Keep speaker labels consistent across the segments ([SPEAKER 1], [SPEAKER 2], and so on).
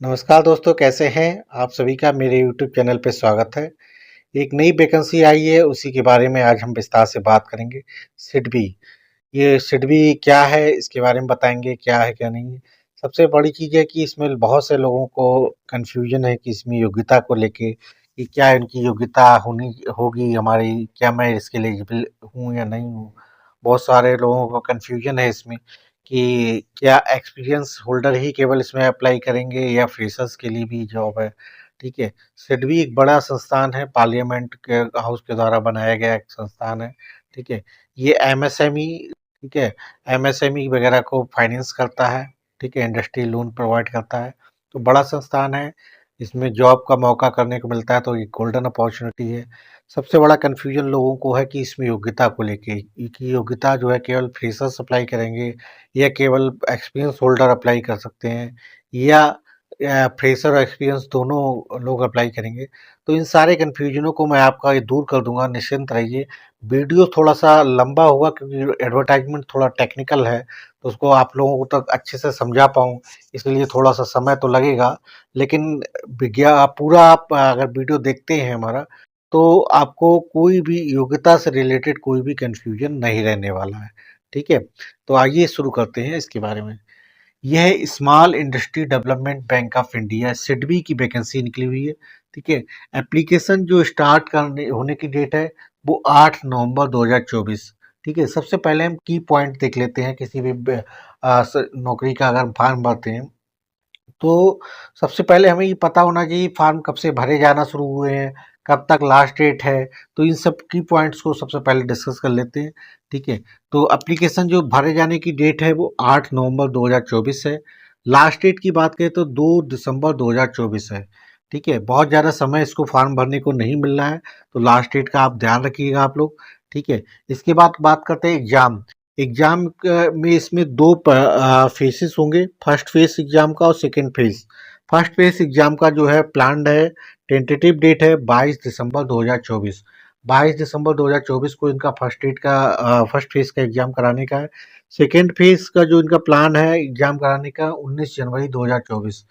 [SPEAKER 1] नमस्कार दोस्तों, कैसे हैं? आप सभी का मेरे यूट्यूब चैनल पे स्वागत है। एक नई वैकेंसी आई है, उसी के बारे में आज हम विस्तार से बात करेंगे। सिडबी, ये सिडबी क्या है, इसके बारे में बताएँगे, क्या है, क्या नहीं है। सबसे बड़ी चीज़ है कि इसमें बहुत से लोगों को कन्फ्यूज़न है कि इसमें योग्यता को लेके कि क्या इनकी योग्यता होनी होगी हमारी, क्या मैं इसके लिए एलिजिबल हूँ या नहीं हूँ। बहुत सारे लोगों को कन्फ्यूज़न है इसमें कि क्या एक्सपीरियंस होल्डर ही केवल इसमें अप्लाई करेंगे या फ्रेशर्स के लिए भी जॉब है, ठीक है। सिडबी एक बड़ा संस्थान है, पार्लियामेंट के हाउस के द्वारा बनाया गया एक संस्थान है, ठीक है। ये एमएसएमई, ठीक है, एमएसएमई वगैरह को फाइनेंस करता है, ठीक है, इंडस्ट्री लोन प्रोवाइड करता है। तो बड़ा संस्थान है, इसमें जॉब का मौका करने को मिलता है, तो ये गोल्डन अपॉर्चुनिटी है। सबसे बड़ा कन्फ्यूजन लोगों को है कि इसमें योग्यता को लेके कि योग्यता जो है केवल फ्रेशर्स अप्लाई करेंगे या केवल एक्सपीरियंस होल्डर अप्लाई कर सकते हैं या फ्रेशर और एक्सपीरियंस दोनों लोग अप्लाई करेंगे। तो इन सारे कन्फ्यूजनों को मैं आपका ये दूर कर दूंगा, निश्चिंत रहिए। वीडियो थोड़ा-सा लंबा होगा क्योंकि एडवर्टाइज़मेंट थोड़ा टेक्निकल है, तो उसको आप लोगों तक अच्छे से समझा पाऊँ, इसलिए थोड़ा-सा समय तो लगेगा। लेकिन पूरा आप अगर वीडियो देखते हैं हमारा, तो आपको कोई भी योग्यता से रिलेटेड कोई भी कन्फ्यूज़न नहीं रहने वाला है, ठीक है? तो आइए शुरू करते हैं इसके बारे में। यह small industry development bank of India SIDBI की वैकेंसी निकली हुई है, ठीक है। एप्लीकेशन जो स्टार्ट करने होने की डेट है वो 8 नवंबर 2024, ठीक है। सबसे पहले हम की पॉइंट देख लेते हैं किसी भी नौकरी का अगर फॉर्म भरते हैं तो सबसे पहले हमें ये पता होना चाहिए फॉर्म कब से भरे जाना शुरू हुए हैं, कब तक लास्ट डेट है। तो इन सब की पॉइंट्स को सबसे पहले डिस्कस कर लेते हैं, ठीक है। तो एप्लीकेशन जो भरे जाने की डेट है वो 8 नवंबर 2024 है। लास्ट डेट की बात करें तो 2 दिसंबर 2024 है, ठीक है। बहुत ज़्यादा समय इसको फॉर्म भरने को नहीं मिल रहा है, तो लास्ट डेट का आप ध्यान रखिएगा आप लोग, ठीक है। इसके बाद बात करते हैं एग्ज़ाम। एग्ज़ाम में इसमें 2 फेसेस होंगे, फर्स्ट फेस एग्ज़ाम का और second face. First face exam का जो है प्लान्ड है, टेंटेटिव डेट है 22 दिसंबर 2024। 22 दिसंबर 2024 को इनका फर्स्ट फेस का एग्ज़ाम कराने का है। सेकंड फेस का जो इनका प्लान है एग्ज़ाम कराने का 19 जनवरी 2024,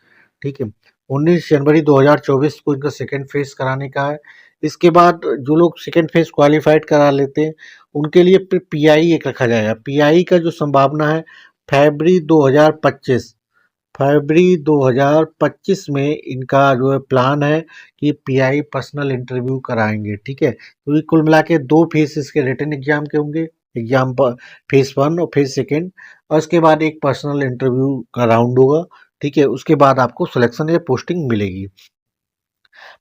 [SPEAKER 1] ठीक है। 19 जनवरी 2024 को इनका सेकंड फेस कराने का है। इसके बाद जो लोग सेकंड फेस क्वालिफाइड करा लेते हैं उनके लिए फिर पीआई एक रखा जाएगा। पीआई का जो संभावना है फरवरी 2025, फरवरी 2025 में इनका जो है प्लान है कि पीआई पर्सनल इंटरव्यू कराएंगे, ठीक है। तो ये कुल मिला के 2 फेस इसके रिटन एग्जाम के होंगे, एग्जाम फेस 1 और फेस सेकेंड, और उसके बाद एक पर्सनल इंटरव्यू का राउंड होगा, ठीक है। उसके बाद आपको सिलेक्शन या पोस्टिंग मिलेगी।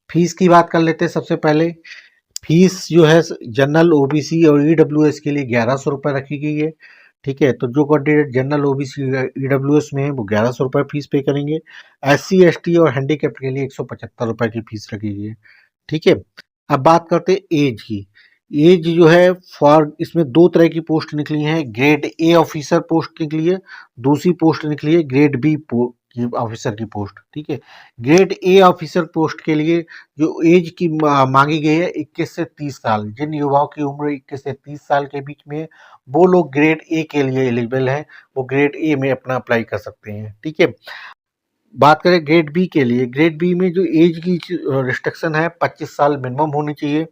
[SPEAKER 1] फीस की बात कर लेते हैं सबसे पहले। फीस जो है जनरल ओबीसी और ईडब्ल्यूएस के लिए 1100 रुपये रखी गई है, ठीक है। तो जो कैंडिडेट जनरल ओबीसी ईडब्ल्यूएस में है वो 1100 रुपये फीस पे करेंगे। एससी एसटी और हैंडीकैप के लिए 175 रुपये की फीस रखी गई है, ठीक है। अब बात करते हैं एज की। एज जो है फॉर इसमें 2 तरह की पोस्ट निकली हैं। ग्रेड ए ऑफिसर पोस्ट निकली है, दूसरी पोस्ट निकली है ग्रेड बी की ऑफिसर की पोस्ट, ठीक है। ग्रेड ए ऑफिसर पोस्ट के लिए जो एज की मांगी गई है 21 से 30 साल। जिन युवाओं की उम्र 21 से 30 साल के बीच में है वो लोग ग्रेड ए के लिए एलिजिबल हैं, वो ग्रेड ए में अपना अप्लाई कर सकते हैं, ठीक है। बात करें ग्रेड बी के लिए, ग्रेड बी में जो एज की रिस्ट्रिक्शन है 25 साल मिनिमम होनी चाहिए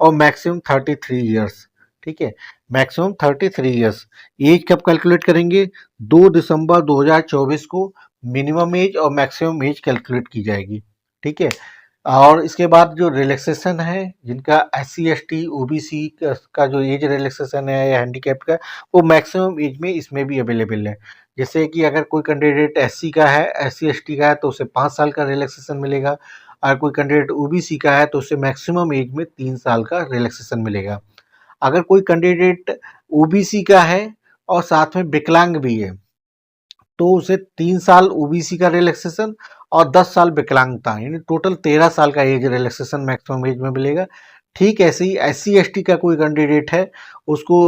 [SPEAKER 1] और मैक्सिमम 33 ईयर्स, ठीक है। Maximum 33 years. एज कब कैलकुलेट करेंगे? 2 दिसंबर 2024 को मिनिमम एज और मैक्सिमम एज कैलकुलेट की जाएगी, ठीक है। और इसके बाद जो रिलैक्सेशन है जिनका S C S T O B C का जो एज रिलैक्सेशन है या हैंडीकैप का, वो मैक्सिमम एज में इसमें भी अवेलेबल है। जैसे कि अगर कोई कैंडिडेट एस सी का है, एस सी एस टी का है तो उसे 5 साल का रिलैक्सेशन मिलेगा। और कोई कैंडिडेट ओ बी सी का है तो उसे मैक्सिमम एज में 3 साल का रिलैक्सेशन मिलेगा। अगर कोई कैंडिडेट ओ बी सी का है और साथ में विकलांग भी है तो उसे 3 साल ओबीसी का रिलैक्सेशन और 10 साल विकलांगता, यानी टोटल 13 साल का एज रिलैक्सेशन मैक्सिमम एज में मिलेगा। ठीक ऐसे ही एस सी एस टी का कोई कैंडिडेट है उसको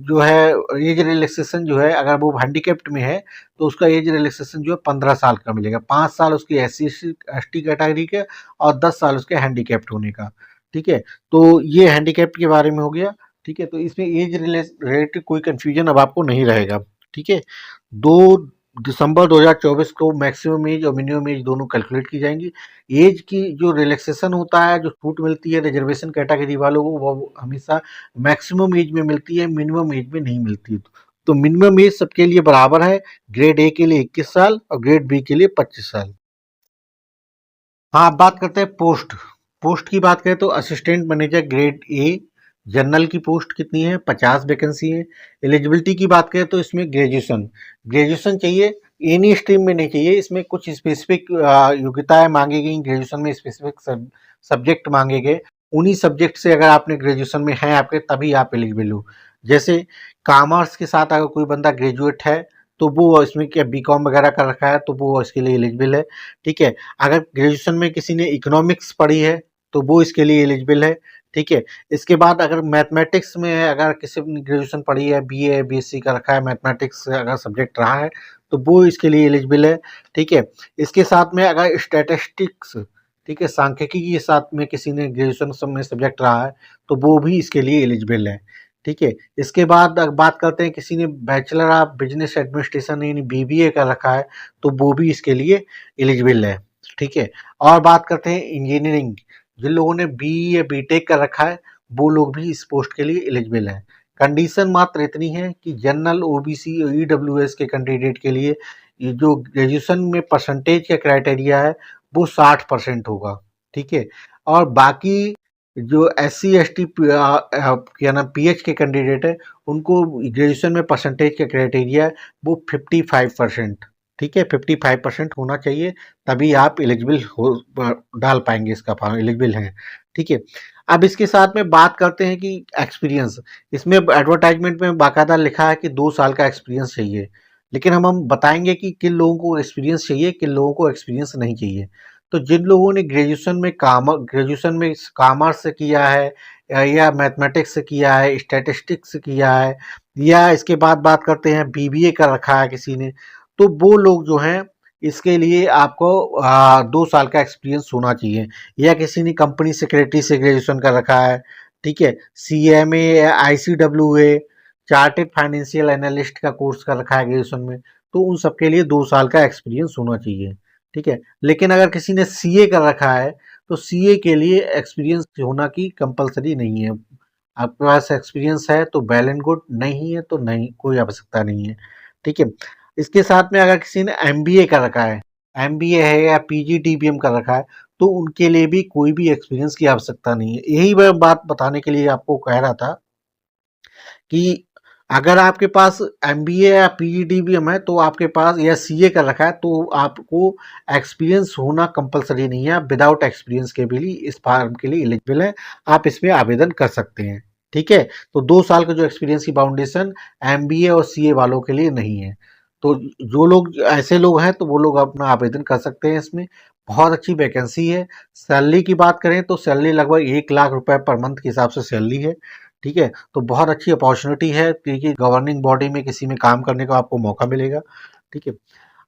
[SPEAKER 1] जो है एज रिलैक्सेशन जो है अगर वो हैंडीकैप्ड में है तो उसका एज रिलैक्सेशन जो है 15 साल का मिलेगा। 5 साल उसकी S C S T category के और 10 साल उसके हैंडीकैप्ड होने का, ठीक है। तो ये हैंडीकैप्ड के बारे में हो गया, ठीक है। तो इसमें एज रिलेटेड कोई कन्फ्यूजन अब आपको नहीं रहेगा, ठीक है। दो दिसंबर 2024 को मैक्सिमम एज और मिनिमम एज दोनों कैलकुलेट की जाएंगी। एज की जो रिलैक्सेशन होता है, जो छूट मिलती है रिजर्वेशन कैटेगरी वालों को, वो हमेशा मैक्सिमम एज में मिलती है, मिनिमम एज में नहीं मिलती है। तो मिनिमम एज सबके लिए बराबर है, ग्रेड ए के लिए 21 साल और ग्रेड बी के लिए 25 साल। हाँ, अब बात करते हैं पोस्ट। पोस्ट की बात करें तो assistant manager grade A general की पोस्ट कितनी है, 50 वैकेंसी है। एलिजिबिलिटी की बात करें तो इसमें ग्रेजुएशन ग्रेजुएशन चाहिए, एनी स्ट्रीम में नहीं चाहिए। इसमें कुछ स्पेसिफिक योग्यताएं मांगी गई, ग्रेजुएशन में स्पेसिफिक सब्जेक्ट मांगे गए। उन्हीं सब्जेक्ट से अगर आपने ग्रेजुएशन में है आपके, तभी आप एलिजिबल हो। जैसे कॉमर्स के साथ अगर कोई बंदा ग्रेजुएट है तो वो इसमें क्या बीकॉम वगैरह कर रखा है तो वो इसके लिए एलिजिबल है। ठीक है, अगर ग्रेजुएशन में किसी ने इकोनॉमिक्स पढ़ी है तो वो इसके लिए एलिजिबल है। ठीक है, इसके बाद अगर मैथमेटिक्स में है, अगर किसी ने ग्रेजुएशन पढ़ी है, बीए बीएससी कर रखा है, मैथमेटिक्स अगर सब्जेक्ट रहा है तो वो इसके लिए एलिजिबल है। ठीक है, इसके साथ में अगर स्टैटिस्टिक्स, ठीक है, सांख्यिकी के साथ में किसी ने ग्रेजुएशन में सब्जेक्ट रहा है तो वो भी इसके लिए एलिजिबल है। ठीक है, इसके बाद बात करते हैं किसी ने बैचलर ऑफ बिजनेस एडमिनिस्ट्रेशन यानी बीबीए कर रखा है तो वो भी इसके लिए एलिजिबल है। ठीक है, और बात करते हैं इंजीनियरिंग, जिन लोगों ने बीई या बीटेक कर रखा है वो लोग भी इस पोस्ट के लिए एलिजिबल हैं। कंडीशन मात्र इतनी है कि जनरल, ओबीसी और ईडब्ल्यूएस के कैंडिडेट के लिए ये जो ग्रेजुएशन में परसेंटेज का क्राइटेरिया है वो 60% होगा। ठीक है, और बाकी जो एससी एसटी क्या नाम पीएच के कैंडिडेट है उनको ग्रेजुएशन में परसेंटेज का क्राइटेरिया है वो 55%। ठीक है, 55% होना चाहिए, तभी आप एलिजिबल हो डाल पाएंगे इसका फॉर्म, एलिजिबल हैं। ठीक है, अब इसके साथ में बात करते हैं कि एक्सपीरियंस। इसमें एडवर्टाइजमेंट में बाकायदा लिखा है कि 2 साल का एक्सपीरियंस चाहिए, लेकिन हम बताएंगे कि किन लोगों को एक्सपीरियंस चाहिए, किन लोगों को एक्सपीरियंस नहीं चाहिए। तो जिन लोगों ने ग्रेजुएशन में कॉमर्स से किया है या मैथमेटिक्स से किया है, स्टैटिस्टिक्स से किया है, या इसके बाद बात करते हैं बीबीए कर रखा है किसी ने, तो वो लोग जो हैं इसके लिए आपको 2 साल का एक्सपीरियंस होना चाहिए। या किसी ने कंपनी सेक्रेटरी से ग्रेजुएशन कर रखा है, ठीक है, सीएमए या आईसीडब्ल्यूए, चार्टेड फाइनेंशियल एनालिस्ट का कोर्स कर रखा है ग्रेजुएशन में, तो उन सबके लिए 2 साल का एक्सपीरियंस होना चाहिए। ठीक है, लेकिन अगर किसी ने सीए कर रखा है तो सीए के लिए एक्सपीरियंस होना की कंपलसरी नहीं है। आपके पास एक्सपीरियंस है तो वेल एंड गुड, नहीं है तो नहीं, कोई आवश्यकता नहीं है। ठीक है, इसके साथ में अगर किसी ने एमबीए कर रखा है, एमबीए है या पीजीडीबीएम कर रखा है, तो उनके लिए भी कोई भी एक्सपीरियंस की आवश्यकता नहीं है। यही मैं बात बताने के लिए आपको कह रहा था कि अगर आपके पास एमबीए या पीजीडीबीएम है तो आपके पास, या सीए कर रखा है तो आपको एक्सपीरियंस होना कंपलसरी नहीं है। आप विदाउट एक्सपीरियंस के भी इस फॉर्म के लिए एलिजिबल है, आप इसमें आवेदन कर सकते हैं। ठीक है, तो 2 साल का जो एक्सपीरियंस की बाउंडेशन एमबीए और सीए वालों के लिए नहीं है। तो जो लोग ऐसे लोग हैं तो वो लोग अपना आवेदन कर सकते हैं इसमें। बहुत अच्छी वैकेंसी है। सैलरी की बात करें तो सैलरी लगभग 1 लाख रुपए पर मंथ के हिसाब से सैलरी है। ठीक है, तो बहुत अच्छी अपॉर्चुनिटी है क्योंकि गवर्निंग बॉडी में किसी में काम करने का आपको मौका मिलेगा। ठीक है,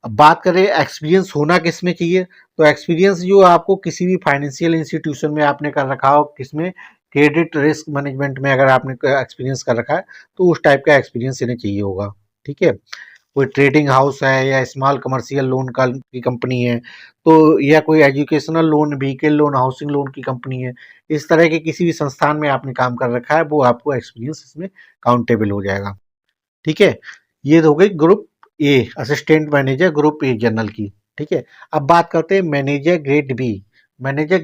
[SPEAKER 1] अब बात करें एक्सपीरियंस होना किस में चाहिए, तो एक्सपीरियंस जो आपको किसी भी फाइनेंशियल इंस्टीट्यूशन में आपने कर रखा हो, किसमें, क्रेडिट रिस्क मैनेजमेंट में अगर आपने एक्सपीरियंस कर रखा है तो उस टाइप का एक्सपीरियंस इन्हें चाहिए होगा। ठीक है, कोई ट्रेडिंग हाउस है या स्मॉल कमर्शियल लोन का की कंपनी है, तो या कोई educational loan, vehicle loan, housing loan की कंपनी है, इस तरह के किसी भी संस्थान में आपने काम कर रखा है वो आपको एक्सपीरियंस इसमें काउंटेबल हो जाएगा। ठीक है, ये हो गई group A, assistant manager group A general की। ठीक है, अब बात करते हैं manager grade B. Manager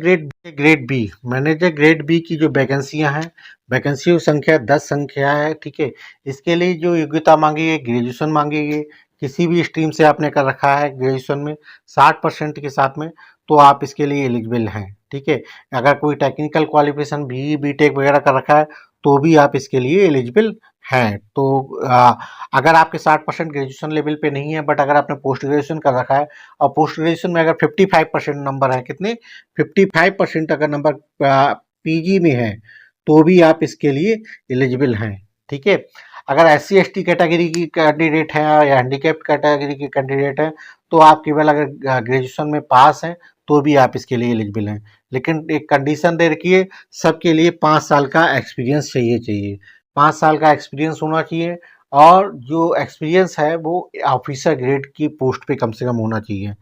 [SPEAKER 1] grade B की जो वैकेंसियां हैं, वैकेंसियों की संख्या 10 संख्या है। ठीक है, इसके लिए जो योग्यता मांगी है, ग्रेजुएशन मांगी है, किसी भी स्ट्रीम से आपने कर रखा है ग्रेजुएशन में 60% के साथ में, तो आप इसके लिए एलिजिबल हैं। ठीक है, अगर कोई टेक्निकल क्वालिफिकेशन बी बीटेक वगैरह कर रखा है तो भी आप इसके लिए एलिजिबल हैं। तो अगर आपके 60% ग्रेजुएशन लेवल पे नहीं है, बट अगर आपने पोस्ट ग्रेजुएशन कर रखा है और पोस्ट ग्रेजुएशन में अगर 55% नंबर है, कितने, 55% अगर नंबर पीजी में है तो भी आप इसके लिए एलिजिबल हैं। ठीक है, अगर S C S T category की कैंडिडेट है या हैंडीकैप कैटेगरी की कैंडिडेट है तो आप केवल अगर ग्रेजुएशन में पास हैं तो भी आप इसके लिए एलिजिबल हैं। लेकिन एक कंडीशन दे रखी है, सबके लिए 5 साल का एक्सपीरियंस चाहिए। 5 साल का एक्सपीरियंस होना चाहिए और जो एक्सपीरियंस है वो ऑफिसर ग्रेड की पोस्ट पे कम से कम होना चाहिए।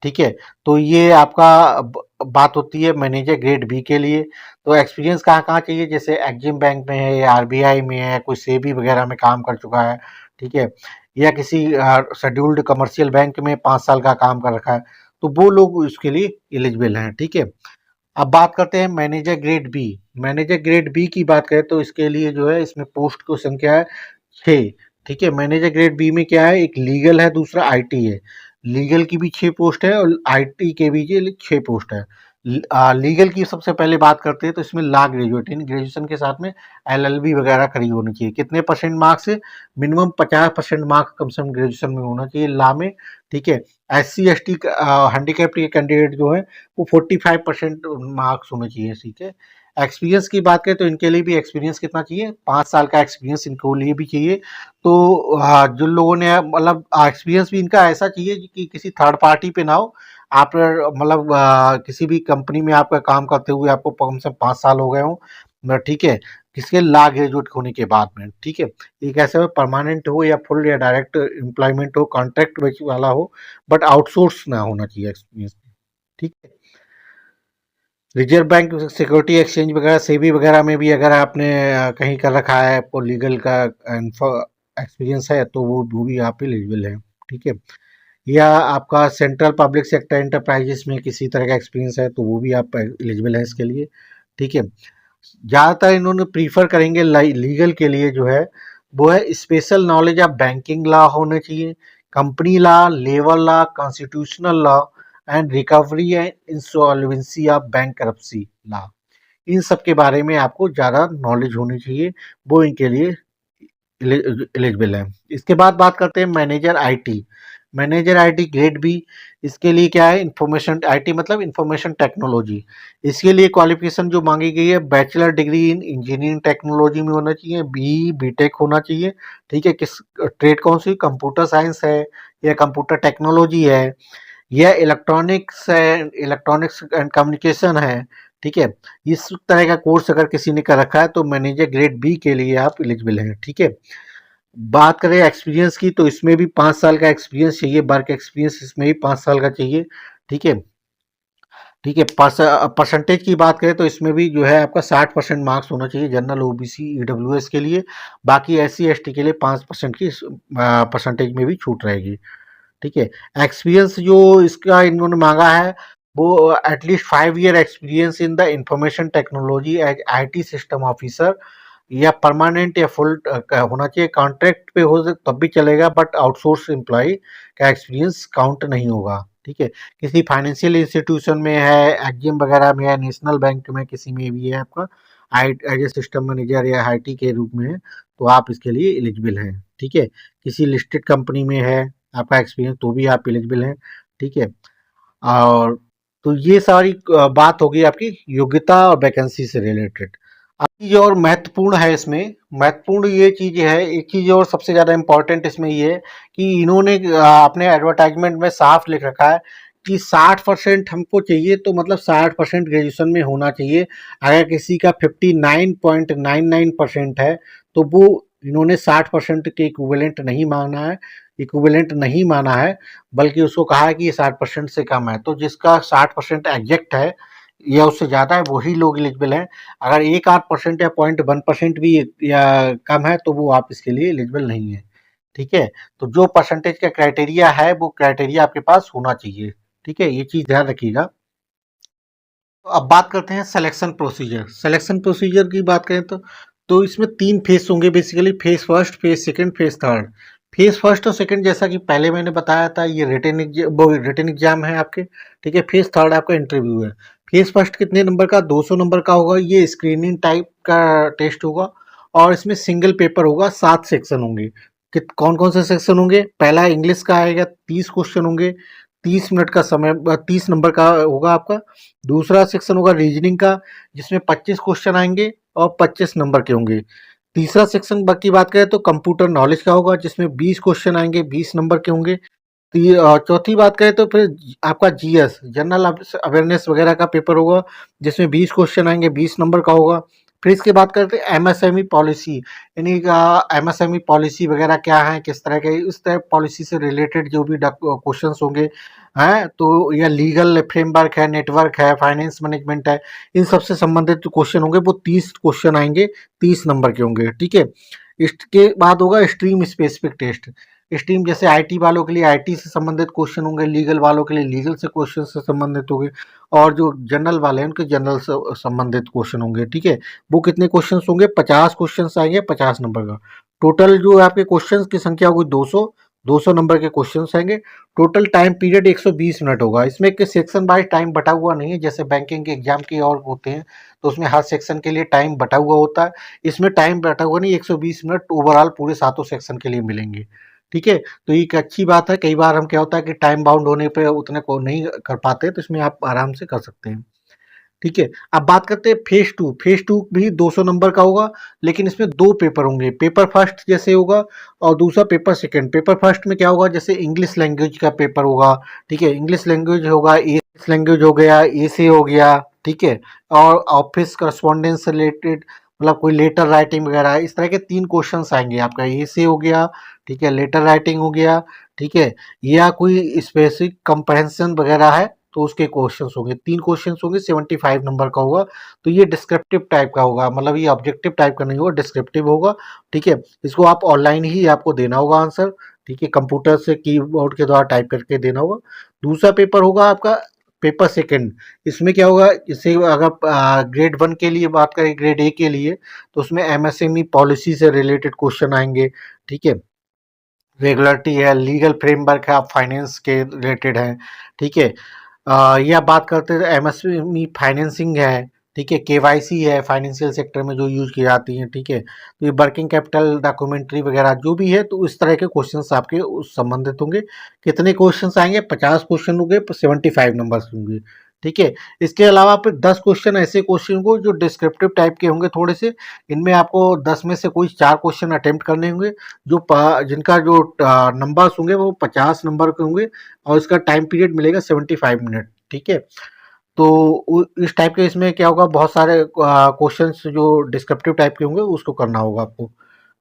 [SPEAKER 1] ठीक है, तो ये आपका बात होती है मैनेजर ग्रेड बी के लिए। तो एक्सपीरियंस कहाँ कहाँ चाहिए, जैसे एक्जिम बैंक में है या आरबीआई में है, कोई सेबी वगैरह में काम कर चुका है। ठीक है, या किसी शेड्यूल्ड कमर्शियल बैंक में 5 साल का काम कर रखा है, तो वो लोग इसके लिए एलिजिबल हैं। ठीक है, अब बात करते हैं manager grade B. Manager grade B की बात करें तो इसके लिए जो है इसमें पोस्ट की संख्या है 6। ठीक है, मैनेजर ग्रेड बी में क्या है, एक लीगल है, दूसरा आईटी है। लीगल की भी 6 पोस्ट है और आईटी के भी ये 6 पोस्ट है। लीगल की सबसे पहले बात करते हैं तो इसमें लॉ ग्रेजुएट यानी ग्रेजुएशन के साथ में एलएलबी वगैरह करी होनी चाहिए। कितने परसेंट मार्क्स है, मिनिमम 50% मार्क्स कम से कम ग्रेजुएशन में होना चाहिए लॉ में। ठीक है, एससी एसटी हैंडीकैप्ड के कैंडिडेट जो है वो 45% मार्क्स होने चाहिए। ठीक है, एक्सपीरियंस की बात करें तो इनके लिए भी एक्सपीरियंस कितना चाहिए, 5 साल का एक्सपीरियंस इनको लिए भी चाहिए। तो जिन लोगों ने मतलब एक्सपीरियंस भी इनका ऐसा चाहिए कि किसी थर्ड पार्टी पे ना हो। आप मतलब किसी भी कंपनी में आपका काम करते हुए आपको कम से कम 5 साल हो गए हों। ठीक है, किसके लॉ ग्रेजुएट होने के बाद में। ठीक है, एक ऐसे परमानेंट हो या फुल या डायरेक्ट एम्प्लॉयमेंट हो, कॉन्ट्रैक्ट बेस वाला हो, बट आउटसोर्स ना होना चाहिए एक्सपीरियंस। ठीक है, रिजर्व बैंक सिक्योरिटी एक्सचेंज वगैरह सेबी वगैरह में भी अगर आपने कहीं कर रखा है, आपको लीगल का एक्सपीरियंस है, तो वो भी आप एलिजिबल है। ठीक है, या आपका सेंट्रल पब्लिक सेक्टर एंटरप्राइजेस में किसी तरह का एक्सपीरियंस है, तो वो भी आप एलिजिबल है इसके लिए। ठीक है, ज़्यादातर इन्होंने प्रीफर करेंगे लीगल के लिए जो है वो है special knowledge of banking law होना चाहिए, company law, labour law, constitutional law and recovery and insolvency of bankruptcy law. इन सब के बारे में आपको ज़्यादा नॉलेज होनी चाहिए, वो इनके लिए एलिजिबल है। इसके बाद बात करते हैं manager IT. Manager IT grade B, इसके लिए क्या है, इंफॉर्मेशन आईटी मतलब इंफॉर्मेशन टेक्नोलॉजी। इसके लिए क्वालिफिकेशन जो मांगी गई है, bachelor degree in engineering technology में होना चाहिए, बीटेक होना चाहिए। ठीक है, किस ट्रेड कौन सी, कंप्यूटर साइंस है या कंप्यूटर टेक्नोलॉजी है या इलेक्ट्रॉनिक्स एंड कम्युनिकेशन है। ठीक है, इस तरह का कोर्स अगर किसी ने कर रखा है तो मैनेजर ग्रेड बी के लिए आप एलिजिबल हैं। ठीक है, बात करें एक्सपीरियंस की तो इसमें भी 5 साल का एक्सपीरियंस चाहिए, वर्क एक्सपीरियंस इसमें भी 5 साल का चाहिए। ठीक है, ठीक है, परसेंटेज की बात करें तो इसमें भी जो है आपका 60% मार्क्स होना चाहिए जनरल ओबीसी ईडब्ल्यूएस के लिए। बाकी एससी एसटी के लिए 5% की परसेंटेज में भी छूट रहेगी। ठीक है, एक्सपीरियंस जो इसका इन्होंने मांगा है वो at least 5 year experience in the information technology as IT system officer, या परमानेंट या फुल होना चाहिए। कॉन्ट्रैक्ट पे हो तब भी चलेगा, बट आउटसोर्स एम्प्लॉय का एक्सपीरियंस काउंट नहीं होगा। ठीक है, किसी फाइनेंशियल इंस्टीट्यूशन में है, एक्जिम वगैरह में है, नेशनल बैंक में किसी में भी है आपका I as a system manager या आईटी के रूप में है, तो आप इसके लिए एलिजिबल हैं। ठीक है, किसी लिस्टेड कंपनी में है आपका एक्सपीरियंस, तो भी आप एलिजिबल हैं। ठीक है, और तो ये सारी बात होगी आपकी योग्यता और वैकेंसी से रिलेटेड। अब चीज़ और महत्वपूर्ण है इसमें, महत्वपूर्ण ये चीज़ है, एक चीज़ और सबसे ज़्यादा इम्पोर्टेंट इसमें ये है कि इन्होंने अपने एडवर्टाइजमेंट में साफ लिख रखा है कि 60% हमको चाहिए, तो मतलब 60% ग्रेजुएशन में होना चाहिए। अगर किसी का 59.99% है तो वो इन्होंने 60% के इक्विवेलेंट नहीं माना है, इक्विवेलेंट नहीं माना है, बल्कि उसको कहा है कि ये 60% से कम है। तो जिसका 60% एग्जैक्ट है या उससे ज़्यादा है वही लोग एलिजिबल हैं। अगर एक आध परसेंट या 0.1% भी या कम है तो वो आप इसके लिए एलिजिबल नहीं है। ठीक है, तो जो परसेंटेज का क्राइटेरिया है वो क्राइटेरिया आपके पास होना चाहिए। ठीक है, ये चीज़ ध्यान रखिएगा। तो अब बात करते हैं सिलेक्शन प्रोसीजर। सिलेक्शन प्रोसीजर की बात करें तो इसमें 3 फेस होंगे basically, face first, face second, face third. Face first और सेकंड जैसा कि पहले मैंने बताया था, ये रिटन एग्जाम है आपके। ठीक है, फेस थर्ड आपका इंटरव्यू है। फेस फर्स्ट कितने नंबर का, 200 नंबर का होगा, ये स्क्रीनिंग टाइप का टेस्ट होगा और इसमें सिंगल पेपर होगा, 7 सेक्शन होंगे। कौन कौन से सेक्शन होंगे, पहला इंग्लिश का आएगा, 30 क्वेश्चन होंगे, 30 मिनट का समय, 30 नंबर का होगा आपका। दूसरा सेक्शन होगा रीजनिंग का, जिसमें 25 क्वेश्चन आएंगे और 25 नंबर के होंगे। तीसरा सेक्शन की बात करें तो कंप्यूटर नॉलेज का होगा, जिसमें 20 क्वेश्चन आएंगे, 20 नंबर के होंगे। चौथी बात करें तो फिर आपका जीएस जनरल अवेयरनेस वगैरह का पेपर होगा, जिसमें 20 क्वेश्चन आएंगे, 20 नंबर का होगा। फिर इसके बात करते हैं एमएसएमई पॉलिसी, यानी एमएसएमई पॉलिसी वगैरह क्या है, किस तरह के, इस तरह पॉलिसी से रिलेटेड जो भी क्वेश्चंस होंगे हैं, तो या लीगल फ्रेमवर्क है, नेटवर्क है, फाइनेंस मैनेजमेंट है, इन सब से संबंधित जो क्वेश्चन होंगे वो 30 क्वेश्चन आएंगे, 30 नंबर के होंगे, ठीक है। इसके बाद होगा स्ट्रीम स्पेसिफिक टेस्ट। स्ट्रीम जैसे आईटी वालों के लिए आईटी से संबंधित क्वेश्चन होंगे, लीगल वालों के लिए लीगल से क्वेश्चन से संबंधित होंगे, और जो जनरल वाले हैं उनके जनरल से संबंधित क्वेश्चन होंगे, ठीक है। वो कितने क्वेश्चन होंगे, 50 क्वेश्चन आएंगे, 50 नंबर का। टोटल जो आपके क्वेश्चन की संख्या होगी 200, 200 नंबर के क्वेश्चन आएंगे। टोटल टाइम पीरियड 120 मिनट होगा। इसमें एक सेक्शन वाइज टाइम बटा हुआ नहीं है, जैसे बैंकिंग के एग्जाम के और होते हैं तो उसमें हर सेक्शन के लिए टाइम बटा हुआ होता है। इसमें टाइम बटा हुआ नहीं, 120 मिनट ओवरऑल पूरे सातों सेक्शन के लिए मिलेंगे, ठीक है। तो ये एक अच्छी बात है। कई बार हम क्या होता है कि टाइम बाउंड होने पे उतने को नहीं कर पाते, तो इसमें आप आराम से कर सकते हैं, ठीक है। अब बात करते हैं फेज टू। फेज टू भी 200 नंबर का होगा, लेकिन इसमें दो पेपर होंगे। पेपर फर्स्ट जैसे होगा और दूसरा पेपर सेकंड। पेपर फर्स्ट में क्या होगा, जैसे इंग्लिश लैंग्वेज का पेपर होगा, ठीक है। इंग्लिश लैंग्वेज होगा, इंग्लिश लैंग्वेज हो गया, एसे हो गया, ठीक है। और ऑफिस करस्पॉन्डेंस से रिलेटेड, मतलब कोई लेटर राइटिंग वगैरह, इस तरह के 3 क्वेश्चंस आएंगे। आपका एसे हो गया, ठीक है, लेटर राइटिंग हो गया, ठीक है, या कोई स्पेसिफिक कंप्रहेंशन वगैरह है तो उसके क्वेश्चंस होंगे। 3 क्वेश्चंस होंगे, 75 नंबर का होगा। तो ये डिस्क्रिप्टिव टाइप का होगा, मतलब ये ऑब्जेक्टिव टाइप का नहीं होगा, डिस्क्रिप्टिव होगा, ठीक है। इसको आप ऑनलाइन ही आपको देना होगा आंसर, ठीक है, कंप्यूटर से कीबोर्ड के द्वारा टाइप करके देना होगा। दूसरा पेपर होगा आपका पेपर सेकंड। इसमें क्या होगा, जैसे अगर ग्रेड 1 के लिए बात करें, ग्रेड ए के लिए, तो उसमें एमएसएमई पॉलिसी से रिलेटेड क्वेश्चन आएंगे, ठीक है। रेगुलरिटी है, लीगल फ्रेमवर्क है, आप फाइनेंस के रिलेटेड हैं, ठीक है। ये आप बात करते हैं एमएसएमई फाइनेंसिंग है, ठीक है, केवाईसी है, फाइनेंशियल सेक्टर में जो यूज की जाती हैं, ठीक है। तो ये वर्किंग कैपिटल डॉक्यूमेंट्री वगैरह जो भी है, तो इस तरह के क्वेश्चंस आपके उस संबंधित होंगे। कितने क्वेश्चंस आएंगे, 50 क्वेश्चन होंगे, 75 नंबर्स होंगे, ठीक है। इसके अलावा फिर 10 क्वेश्चन ऐसे क्वेश्चन होंगे जो डिस्क्रिप्टिव टाइप के होंगे थोड़े से। इनमें आपको 10 में से कोई 4 क्वेश्चन अटेम्प्ट करने होंगे, जिनका जो नंबर्स होंगे वो 50 नंबर के होंगे, और इसका टाइम पीरियड मिलेगा 75 मिनट, ठीक है। तो इस टाइप के इसमें क्या होगा, बहुत सारे क्वेश्चंस जो डिस्क्रिप्टिव टाइप के होंगे उसको करना होगा आपको।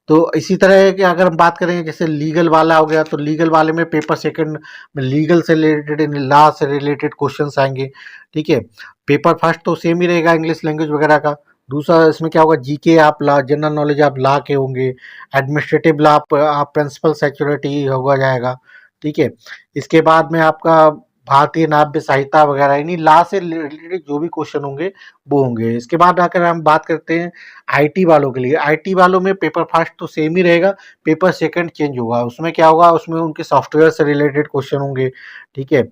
[SPEAKER 1] तो इसी तरह की अगर हम बात करें, जैसे लीगल वाला हो गया, तो लीगल वाले में पेपर सेकंड में लीगल से रिलेटेड, लॉ से रिलेटेड क्वेश्चंस आएंगे, ठीक है। पेपर फर्स्ट तो सेम ही रहेगा, इंग्लिश लैंग्वेज वगैरह का। दूसरा इसमें क्या होगा, जीके आप लॉ, जनरल नॉलेज आप लॉ के होंगे। एडमिनिस्ट्रेटिव लॉ आप प्रिंसिपल सिक्योरिटी होगा जाएगा, ठीक है। इसके बाद में आपका भारतीय नाट्य संहिता वगैरह, यानी लॉ से रिलेटेड जो भी क्वेश्चन होंगे वो होंगे। इसके बाद आकर हम बात करते हैं आईटी वालों के लिए। आईटी वालों में पेपर फर्स्ट तो सेम ही रहेगा, पेपर सेकंड चेंज होगा। उसमें क्या होगा, उसमें उनके सॉफ्टवेयर से रिलेटेड क्वेश्चन होंगे, ठीक है।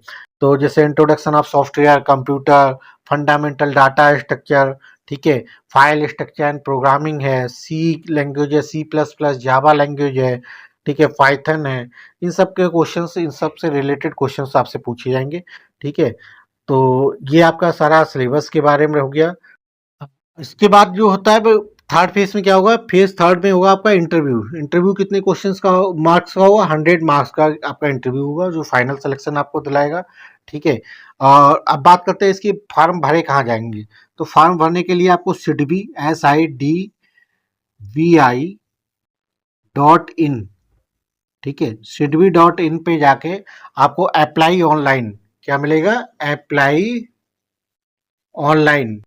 [SPEAKER 1] तो जैसे introduction of software, computer, fundamental data structure, ठीक है, फाइल स्ट्रक्चर एंड प्रोग्रामिंग है, सी लैंग्वेज है, C plus plus Java language है, ठीक है, पाइथन है। इन सब के क्वेश्चंस, इन सब से रिलेटेड क्वेश्चंस आपसे पूछे जाएंगे, ठीक है। तो ये आपका सारा सिलेबस के बारे में हो गया। इसके बाद जो होता है वो थर्ड फेज में क्या होगा, फेज थर्ड में होगा आपका इंटरव्यू। इंटरव्यू कितने क्वेश्चंस का, मार्क्स का होगा, 100 मार्क्स का आपका इंटरव्यू होगा, जो फाइनल सिलेक्शन आपको दिलाएगा, ठीक है। और अब बात करते हैं इसकी फॉर्म भरे कहाँ जाएंगे। तो फॉर्म भरने के लिए आपको सिडबी SIDVI.in, ठीक है, sidbi.in पे जाके आपको अप्लाई ऑनलाइन, क्या मिलेगा, अप्लाई ऑनलाइन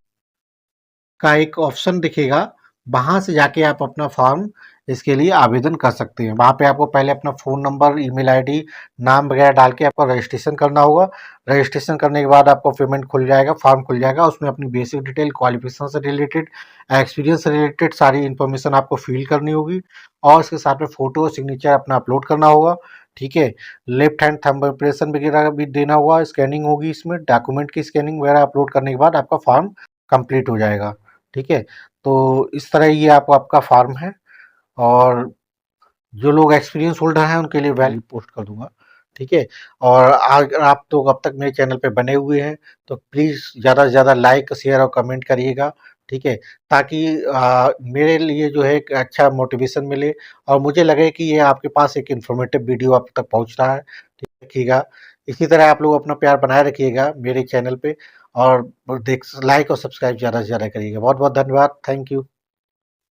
[SPEAKER 1] का एक ऑप्शन दिखेगा। वहां से जाके आप अपना फॉर्म इसके लिए आवेदन कर सकते हैं। वहां पे आपको पहले अपना फ़ोन नंबर, ईमेल आईडी, नाम वगैरह डाल के आपका रजिस्ट्रेशन करना होगा। रजिस्ट्रेशन करने के बाद आपको पेमेंट खुल जाएगा, फॉर्म खुल जाएगा। उसमें अपनी बेसिक डिटेल, क्वालिफिकेशन से रिलेटेड, एक्सपीरियंस से रिलेटेड सारी इन्फॉर्मेशन आपको फिल करनी होगी, और इसके साथ में फ़ोटो और सिग्नेचर अपना अपलोड करना होगा, ठीक है। लेफ्ट हैंड थंब इम्प्रेशन वगैरह भी देना होगा, स्कैनिंग होगी इसमें, डॉक्यूमेंट की स्कैनिंग वगैरह अपलोड करने के बाद आपका फॉर्म कंप्लीट हो जाएगा, ठीक है। तो इस तरह ये आपका फॉर्म है, और जो लोग एक्सपीरियंस होल्डर हैं उनके लिए वैल्यू पोस्ट कर दूंगा, ठीक है। और अगर आप तो अब तक मेरे चैनल पे बने हुए हैं तो प्लीज़ ज़्यादा से ज़्यादा लाइक, शेयर और कमेंट करिएगा, ठीक है, ताकि मेरे लिए जो है एक अच्छा मोटिवेशन मिले, और मुझे लगे कि ये आपके पास एक इन्फॉर्मेटिव वीडियो आप तक पहुंच रहा है, ठीक रखिएगा। इसी तरह आप लोग अपना प्यार बनाए रखिएगा मेरे चैनल पे, और देख लाइक और सब्सक्राइब ज़्यादा से ज़्यादा करिएगा। बहुत बहुत धन्यवाद, थैंक यू।